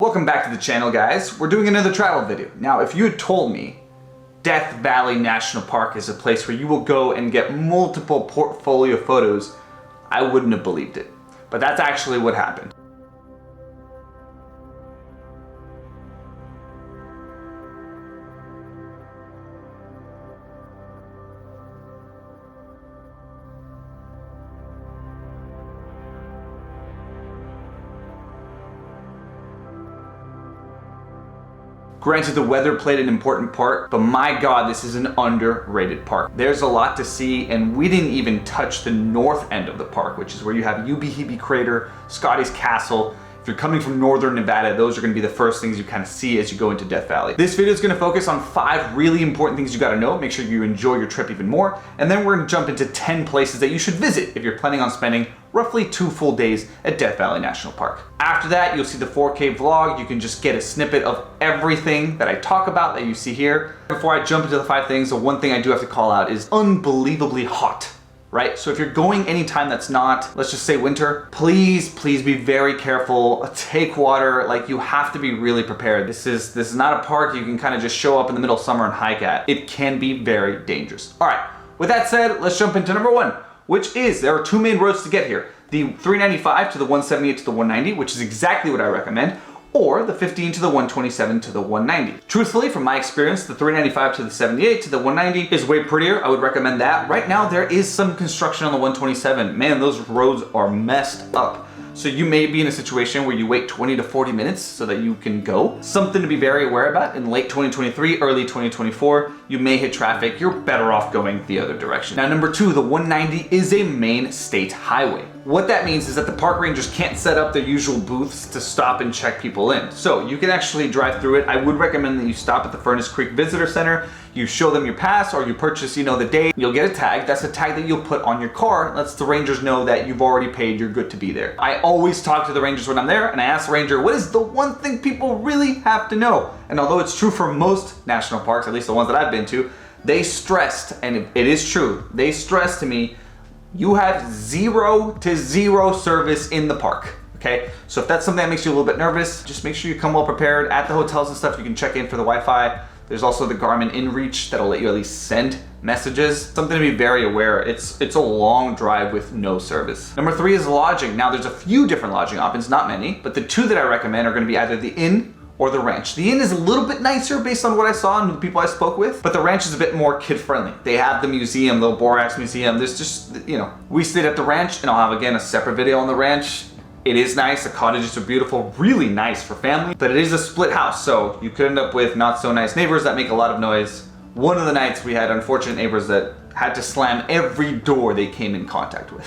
Welcome back to the channel, guys. We're doing another travel video. Now, if you had told me Death Valley National Park is a place where you will go and get multiple portfolio photos, I wouldn't have believed it. But that's actually what happened. Granted, the weather played an important part, but my God, this is an underrated park. There's a lot to see, and we didn't even touch the north end of the park, which is where you have Ubehebe Crater, Scotty's Castle. If you're coming from northern Nevada, those are gonna be the first things you kind of see as you go into Death Valley. This video is gonna focus on 5 really important things you gotta know, make sure you enjoy your trip even more, and then we're gonna jump into 10 places that you should visit if you're planning on spending roughly 2 full days at Death Valley National Park. After that, you'll see the 4K vlog. You can just get a snippet of everything that I talk about that you see here. Before I jump into the 5 things, the one thing I do have to call out is unbelievably hot. Right? So if you're going anytime that's not, let's just say winter, please be very careful. Take water. Like, you have to be really prepared. This is not a park you can kind of just show up in the middle of summer and hike at. It can be very dangerous. All right, with that said, let's jump into number 1, which is, there are 2 main roads to get here. The 395 to the 178 to the 190, which is exactly what I recommend, or the 15 to the 127 to the 190. Truthfully, from my experience, the 395 to the 78 to the 190 is way prettier. I would recommend that. Right now, there is some construction on the 127. Man, those roads are messed up. So you may be in a situation where you wait 20 to 40 minutes so that you can go. Something to be very aware about. In late 2023, early 2024, you may hit traffic. You're better off going the other direction. Now, number 2, the 190 is a main state highway. What that means is that the park rangers can't set up their usual booths to stop and check people in. So you can actually drive through it. I would recommend that you stop at the Furnace Creek Visitor Center, you show them your pass, or you purchase, the day. You'll get a tag. That's a tag that you'll put on your car. It lets the rangers know that you've already paid, you're good to be there. I always talk to the rangers when I'm there, and I ask the ranger, what is the one thing people really have to know? And although it's true for most national parks, at least the ones that I've been to, they stressed, and it is true, they stressed to me, you have 0 to 0 service in the park, okay? So if that's something that makes you a little bit nervous, just make sure you come well prepared. At the hotels and stuff, you can check in for the Wi-Fi. There's also the Garmin InReach that'll let you at least send messages. Something to be very aware. It's a long drive with no service. Number 3 is lodging. Now, there's a few different lodging options, not many, but the 2 that I recommend are gonna be either the Inn or the Ranch. The Inn is a little bit nicer based on what I saw and the people I spoke with, but the Ranch is a bit more kid-friendly. They have the museum, the Borax Museum. There's just, we stayed at the Ranch, and I'll have, again, a separate video on the Ranch. It is nice, the cottages are beautiful, really nice for family, but it is a split house, so you could end up with not so nice neighbors that make a lot of noise. One of the nights we had unfortunate neighbors that had to slam every door they came in contact with.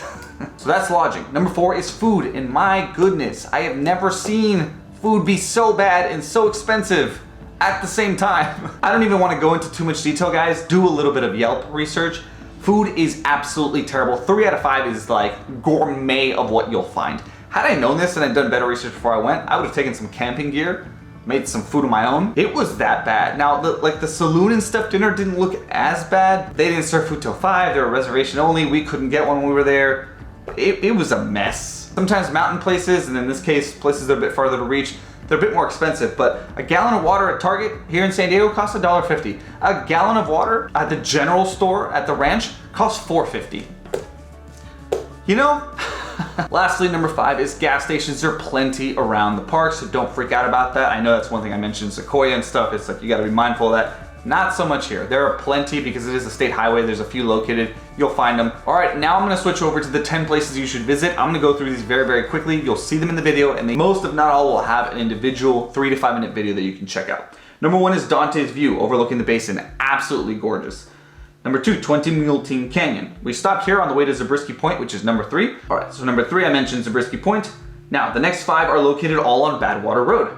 So that's lodging. Number 4 is food, and my goodness, I have never seen food be so bad and so expensive at the same time. I don't even want to go into too much detail, guys. Do a little bit of Yelp research. Food is absolutely terrible. 3 out of 5 is like gourmet of what you'll find. Had I known this and I'd done better research before I went, I would have taken some camping gear, made some food of my own. It was that bad. Now, the saloon and stuff dinner didn't look as bad. They didn't serve food till 5. They were reservation only. We couldn't get one when we were there. It was a mess. Sometimes mountain places, and in this case, places that are a bit farther to reach, they're a bit more expensive, but a gallon of water at Target here in San Diego costs $1.50. A gallon of water at the general store at the Ranch costs $4.50. Lastly, number 5 is gas stations. There are plenty around the park, so don't freak out about that. I know that's one thing I mentioned, Sequoia and stuff. It's like you gotta be mindful of that. Not so much here. There are plenty because it is a state highway. There's a few located. You'll find them. All right, now I'm gonna switch over to the 10 places you should visit. I'm gonna go through these very, very quickly. You'll see them in the video, and most, if not all, will have an individual 3 to 5 minute video that you can check out. Number 1 is Dante's View, overlooking the Basin. Absolutely gorgeous. Number 2, 20 Mule Team Canyon. We stopped here on the way to Zabriskie Point, which is number 3. All right, so number 3, I mentioned Zabriskie Point. Now, the next 5 are located all on Badwater Road.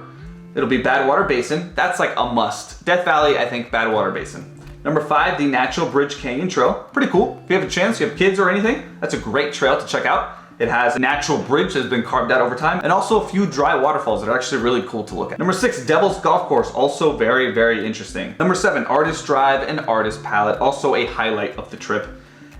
It'll be Badwater Basin. That's like a must. Death Valley, I think Badwater Basin. Number 5, the Natural Bridge Canyon Trail. Pretty cool. If you have a chance, you have kids or anything, that's a great trail to check out. It has a natural bridge that has been carved out over time, and also a few dry waterfalls that are actually really cool to look at. Number 6, Devil's Golf Course, also very, very interesting. Number 7, Artist Drive and Artist Palette, also a highlight of the trip.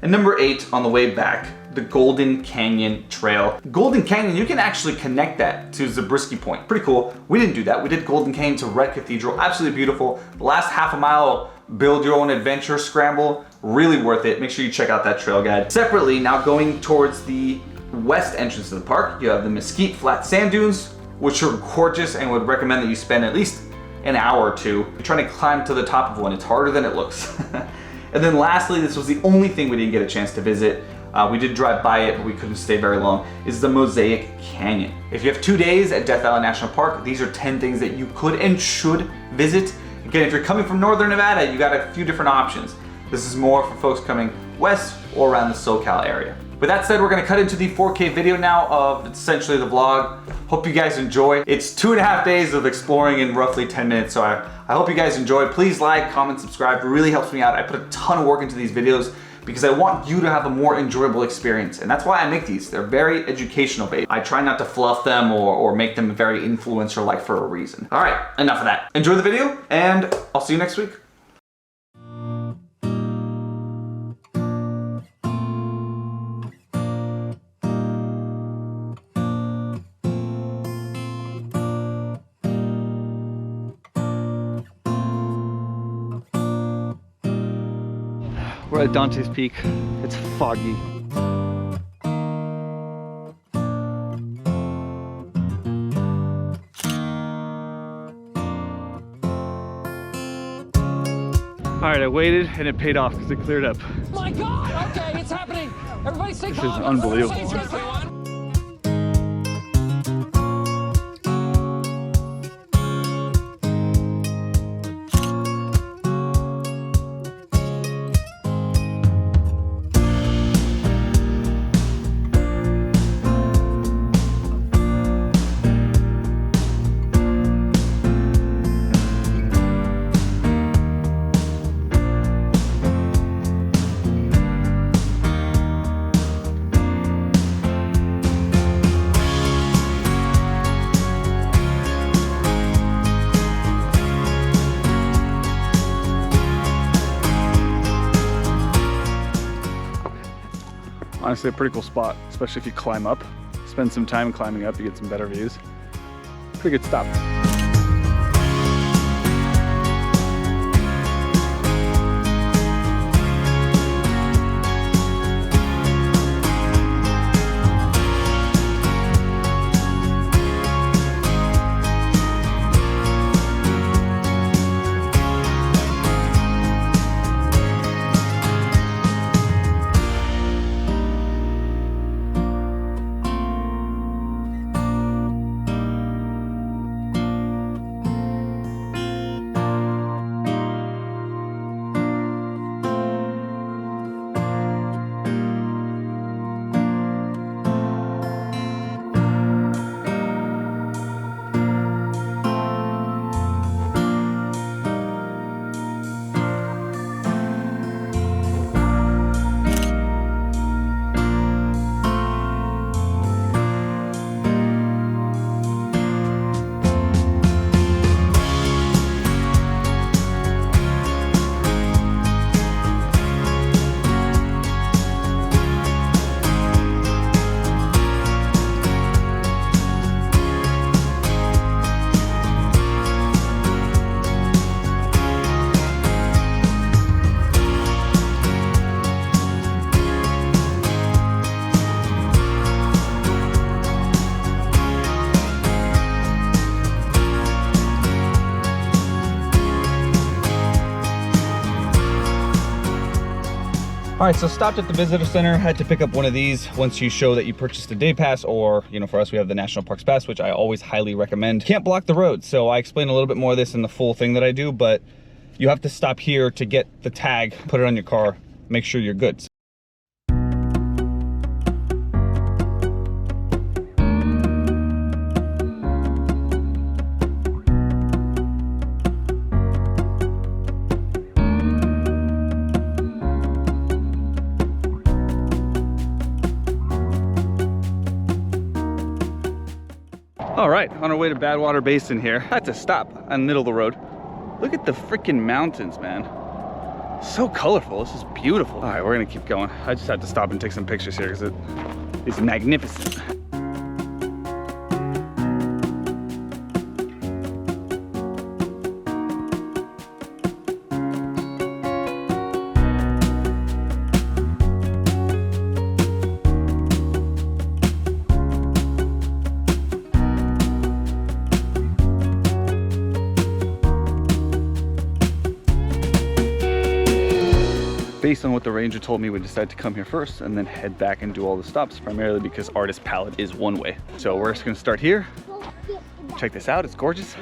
And number 8, on the way back, the the Golden Canyon Trail. Golden Canyon, you can actually connect that to Zabriskie Point. Pretty cool. We didn't do that. We did Golden Canyon to Red Cathedral. Absolutely beautiful. The last half a mile, build your own adventure scramble. Really worth it. Make sure you check out that trail guide. Separately, now going towards the west entrance of the park, you have the Mesquite Flat Sand Dunes, which are gorgeous and would recommend that you spend at least an hour or two trying to climb to the top of one. It's harder than it looks. And then lastly, this was the only thing we didn't get a chance to visit. We did drive by it, but we couldn't stay very long, is the Mosaic Canyon. If you have 2 days at Death Valley National Park, these are 10 things that you could and should visit. Again, if you're coming from Northern Nevada, you got a few different options. This is more for folks coming west or around the SoCal area. With that said, we're gonna cut into the 4K video now of essentially the vlog. Hope you guys enjoy. It's 2.5 days of exploring in roughly 10 minutes, so I hope you guys enjoy. Please like, comment, subscribe. It really helps me out. I put a ton of work into these videos because I want you to have a more enjoyable experience. And that's why I make these. They're very educational based. I try not to fluff them or make them very influencer-like for a reason. All right, enough of that. Enjoy the video, and I'll see you next week. We're at Dante's Peak. It's foggy. All right, I waited and it paid off because it cleared up. Oh my God, okay, it's happening. Everybody stay calm. This is unbelievable. Honestly, a pretty cool spot, especially if you climb up. Spend some time climbing up, you get some better views. Pretty good stop. All right, so stopped at the visitor center, had to pick up one of these once you show that you purchased a day pass, or, you know, for us, we have the National Parks Pass, which I always highly recommend. Can't block the road, so I explain a little bit more of this in the full thing that I do, but you have to stop here to get the tag, put it on your car, make sure you're good. All right, on our way to Badwater Basin here. Had to stop in the middle of the road. Look at the freaking mountains, man. So colorful. This is beautiful. All right, we're gonna keep going. I just had to stop and take some pictures here because it is magnificent. Based on what the ranger told me, we decided to come here first and then head back and do all the stops, primarily because Artist Palette is one way. So we're just gonna start here. Check this out, it's gorgeous.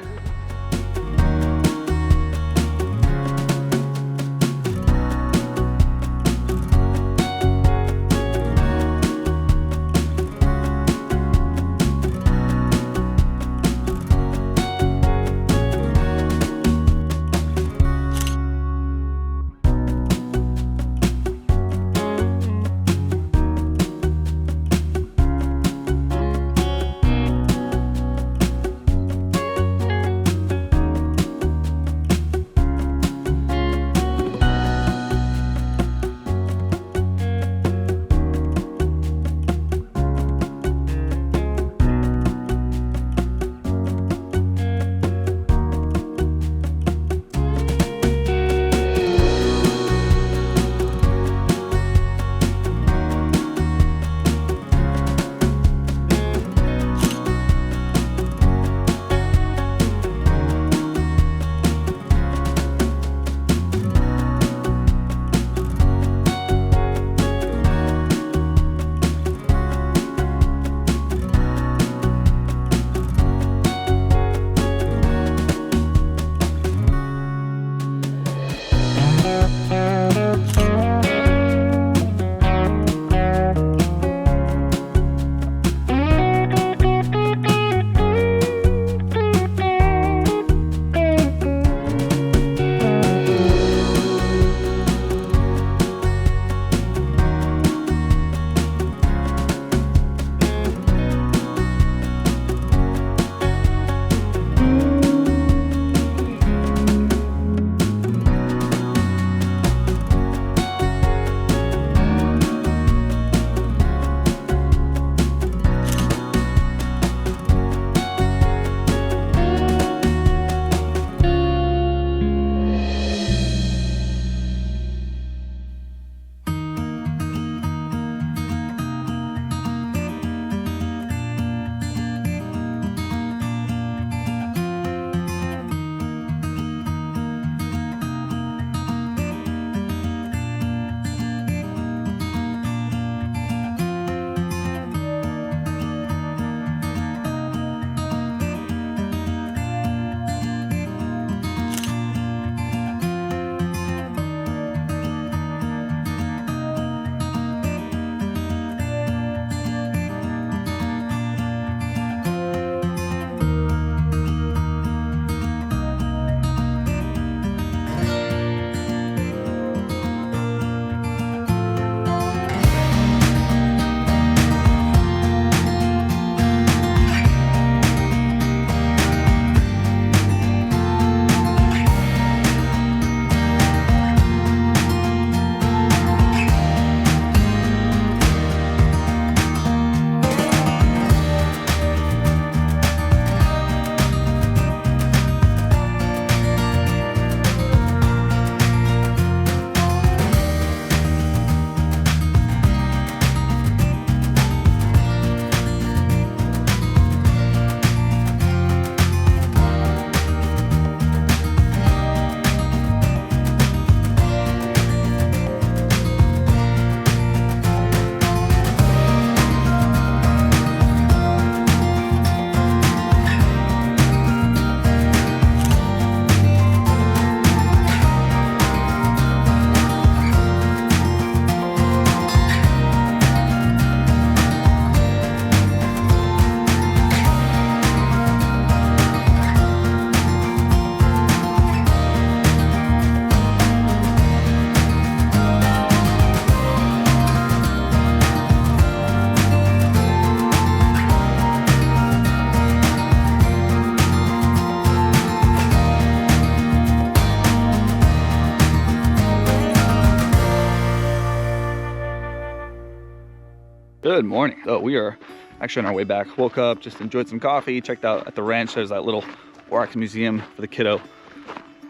Good morning. So we are actually on our way back. Woke up, just enjoyed some coffee, checked out at the ranch. There's that little wax museum for the kiddo.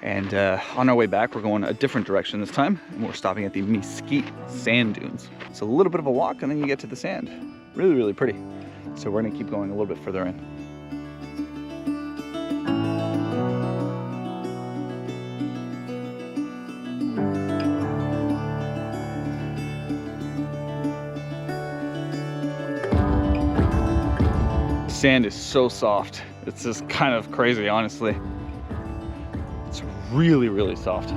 And on our way back, we're going a different direction this time. And we're stopping at the Mesquite sand dunes. It's a little bit of a walk and then you get to the sand. Really, really pretty. So we're gonna keep going a little bit further in. Sand is so soft. It's just kind of crazy, honestly. It's really, really soft.